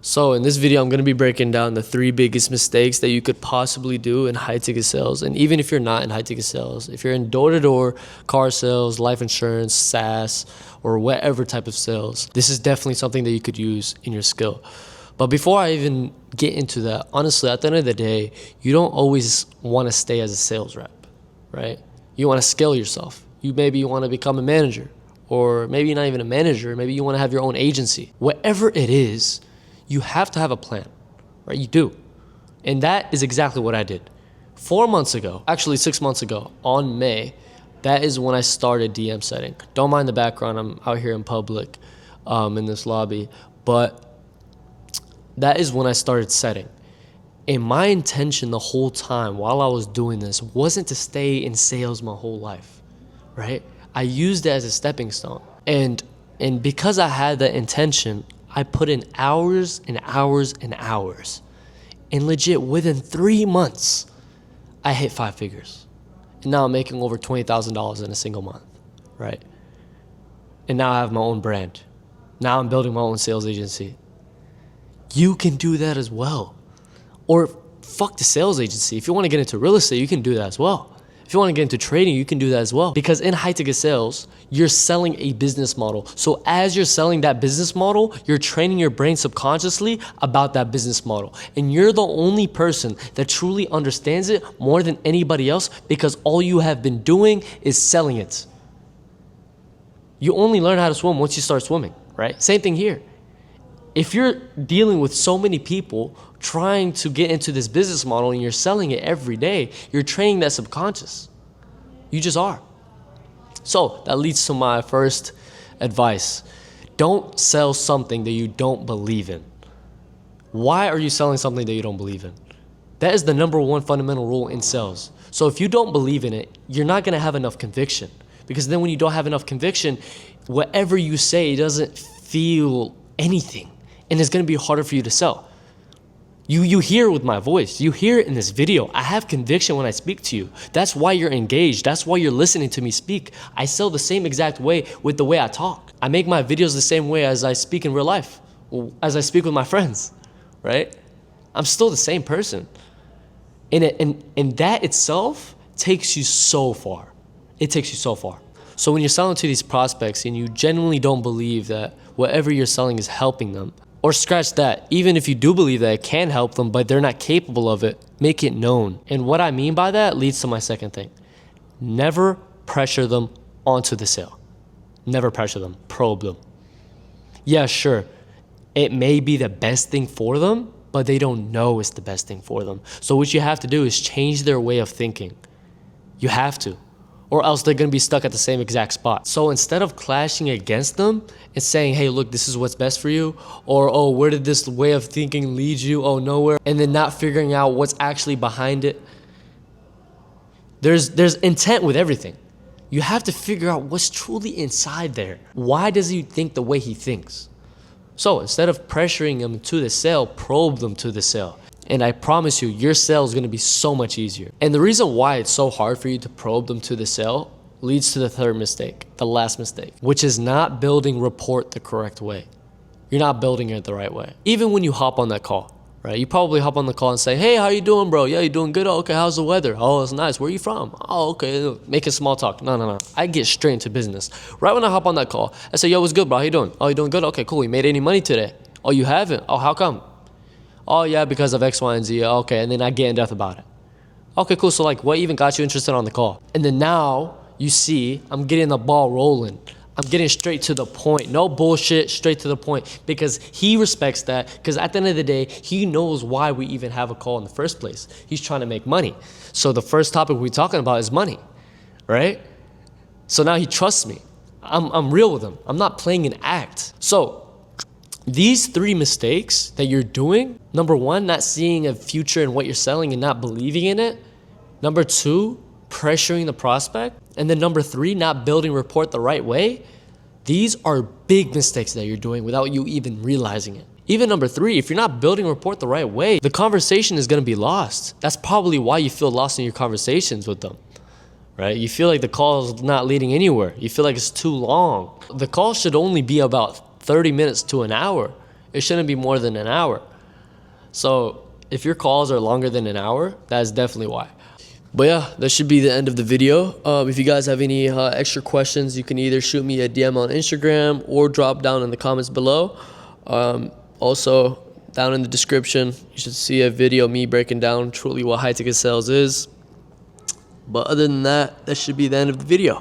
So in this video, I'm going to be breaking down the 3 biggest mistakes that you could possibly do in high ticket sales. And even if you're not in high ticket sales, if you're in door-to-door car sales, life insurance, SaaS, or whatever type of sales, this is definitely something that you could use in your skill. But before I even get into that, honestly, at the end of the day, you don't always want to stay as a sales rep, right? You want to scale yourself. Maybe you want to become a manager, or maybe not even a manager. Maybe you want to have your own agency. Whatever it is, you have to have a plan, right? You do. And that is exactly what I did. 4 months ago, actually 6 months ago, on May, that is when I started DM setting. Don't mind the background, I'm out here in public in this lobby, but that is when I started setting. And my intention the whole time while I was doing this wasn't to stay in sales my whole life, right? I used it as a stepping stone. And because I had that intention, I put in hours and hours and hours. And legit, within 3 months, I hit 5 figures. And now I'm making over $20,000 in a single month, right? And now I have my own brand. Now I'm building my own sales agency. You can do that as well. Or fuck the sales agency. If you want to get into real estate, you can do that as well. If you want to get into trading, you can do that as well. Because in high ticket sales, you're selling a business model. So as you're selling that business model, you're training your brain subconsciously about that business model. And you're the only person that truly understands it more than anybody else, because all you have been doing is selling it. You only learn how to swim once you start swimming, right? Same thing here. If you're dealing with so many people trying to get into this business model and you're selling it every day, you're training that subconscious. You just are. So that leads to my first advice. Don't sell something that you don't believe in. Why are you selling something that you don't believe in? That is the number one fundamental rule in sales. So if you don't believe in it, you're not going to have enough conviction. Because then when you don't have enough conviction, whatever you say doesn't feel anything. And it's going to be harder for you to sell. You hear it with my voice. You hear it in this video. I have conviction when I speak to you. That's why you're engaged. That's why you're listening to me speak. I sell the same exact way with the way I talk. I make my videos the same way as I speak in real life, as I speak with my friends, right? I'm still the same person. And that itself takes you so far. It takes you so far. So when you're selling to these prospects and you genuinely don't believe that whatever you're selling is helping them, or scratch that, even if you do believe that it can help them, but they're not capable of it, make it known. And what I mean by that leads to my second thing. Never pressure them onto the sale. Never pressure them, probe them. Yeah, sure, it may be the best thing for them, but they don't know it's the best thing for them. So what you have to do is change their way of thinking. You have to. Or else they're going to be stuck at the same exact spot. So instead of clashing against them and saying, hey, look, this is what's best for you, or, oh, where did this way of thinking lead you? Oh, nowhere. And then not figuring out what's actually behind it. There's intent with everything. You have to figure out what's truly inside there. Why does he think the way he thinks? So instead of pressuring them to the sale, probe them to the sale. And I promise you, your sale is going to be so much easier. And the reason why it's so hard for you to probe them to the sale leads to the third mistake, the last mistake, which is not building rapport the correct way. You're not building it the right way. Even when you hop on that call, right? You probably hop on the call and say, hey, how you doing, bro? Yeah, you doing good? Oh, okay, how's the weather? Oh, it's nice. Where you from? Oh, okay, making small talk. No. I get straight into business. Right when I hop on that call, I say, yo, what's good, bro? How you doing? Oh, you doing good? Okay, cool. You made any money today? Oh, you haven't? Oh, how come? Oh, yeah, because of X, Y, and Z. Okay, and then I get in depth about it. Okay, cool. So, like, what even got you interested on the call? And then now you see I'm getting the ball rolling. I'm getting straight to the point. No bullshit, straight to the point. Because he respects that. Because at the end of the day, he knows why we even have a call in the first place. He's trying to make money. So the first topic we're talking about is money, right? So now he trusts me. I'm real with him. I'm not playing an act. So these 3 mistakes that you're doing, number 1, not seeing a future in what you're selling and not believing in it. Number 2, pressuring the prospect. And then number 3, not building rapport the right way. These are big mistakes that you're doing without you even realizing it. Even number 3, if you're not building rapport the right way, the conversation is going to be lost. That's probably why you feel lost in your conversations with them, right? You feel like the call is not leading anywhere. You feel like it's too long. The call should only be about 30 minutes to an hour. it shouldn't be more than an hour. So if your calls are longer than an hour, that's definitely why. But yeah, that should be the end of the video. If you guys have any extra questions, you can either shoot me a DM on Instagram or drop down in the comments below. Also, down in the description, you should see a video of me breaking down truly what high ticket sales is. But other than that, that should be the end of the video.